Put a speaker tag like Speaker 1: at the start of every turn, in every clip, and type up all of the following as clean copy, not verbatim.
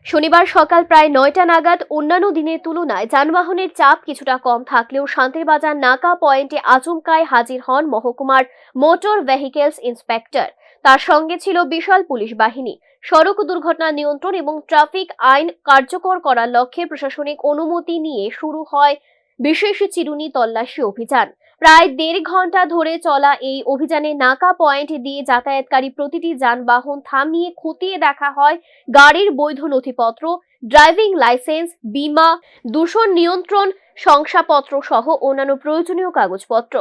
Speaker 1: শনিবার সকাল প্রায় ৯টা নাগাদ অন্যান্য দিনের তুলনায় যানবাহনের চাপ কিছুটা কম থাকলেও শান্তিরবাজার নাকা পয়েন্টে আচমকায় হাজির হন মহকুমার মোটর ভেহিকেলস ইন্সপেক্টর। তার সঙ্গে ছিল বিশাল পুলিশ বাহিনী। সড়ক দুর্ঘটনা নিয়ন্ত্রণ এবং ট্রাফিক আইন কার্যকর করার লক্ষ্যে প্রশাসনিক অনুমতি নিয়ে শুরু হয় বিশেষ চিরুনি তল্লাশি অভিযান। প্রায় ১.৫ ঘন্টা ধরে চলা এই অভিযানে নাকা পয়েন্ট দিয়ে যাতায়াতকারী প্রতিটি যানবাহন থামিয়ে খতিয়ে দেখা হয় গাড়ির বৈধ নথিপত্র, ড্রাইভিং লাইসেন্স, বীমা, দূষণ নিয়ন্ত্রণ শংসাপত্র সহ অন্যান্য প্রয়োজনীয় কাগজপত্র।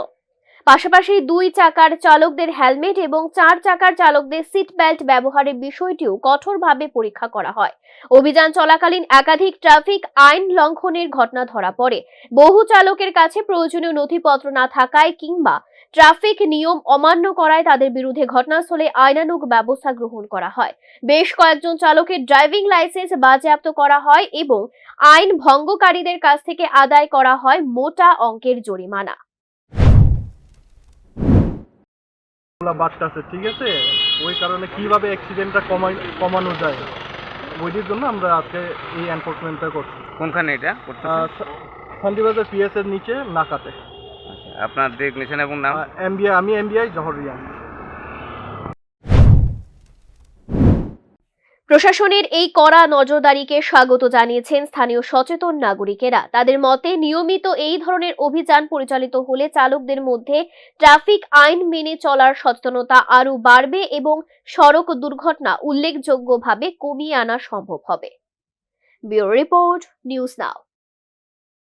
Speaker 1: পাশাপাশি ২ চাকার চালকদের হেলমেট এবং ৪ চাকার চালকদের সিট বেল্ট ব্যবহারের বিষয়টিও কঠোরভাবে পরীক্ষা করা হয়। অভিযান চলাকালীন একাধিক ট্রাফিক আইন লঙ্ঘনের ঘটনা ধরা পড়ে। বহু চালকের কাছে প্রয়োজনীয় নথিপত্র না থাকায় কিংবা ট্রাফিক নিয়ম অমান্য করায় তাদের বিরুদ্ধে ঘটনাস্থলে আইনানুগ ব্যবস্থা গ্রহণ করা হয়। বেশ কয়েকজন চালকের ড্রাইভিং লাইসেন্স বাজেয়াপ্ত করা হয় এবং আইন ভঙ্গকারীদের কাছ থেকে আদায় করা হয় মোটা অঙ্কের জরিমানা।
Speaker 2: বাড়তেছে, ঠিক আছে, ওই কারণে কিভাবে অ্যাক্সিডেন্টটা কমানো যায় ওইটির জন্য আমরা আজকে এই এনফোর্সমেন্টটা করছি।
Speaker 3: কোনখানে এটা করতেছেন?
Speaker 2: শান্তিবাজার পিএস এর নিচে নাকাতে।
Speaker 3: আচ্ছা, আপনার ডেজিগনেশন এবং নাম?
Speaker 2: আমি এমবিআই জহরিয়ান।
Speaker 1: প্রশাসনের এই কড়া নজরদারিকে স্বাগত জানিয়েছেন স্থানীয় সচেতন নাগরিকেরা। তাদের মতে নিয়মিত এই ধরনের অভিযান পরিচালিত হলে চালকদের মধ্যে ট্রাফিক আইন মেনে চলার সচেতনতা আরও বাড়বে এবং সড়ক দুর্ঘটনা উল্লেখযোগ্যভাবে কমিয়ে আনা সম্ভব হবে। Bureau report, news now.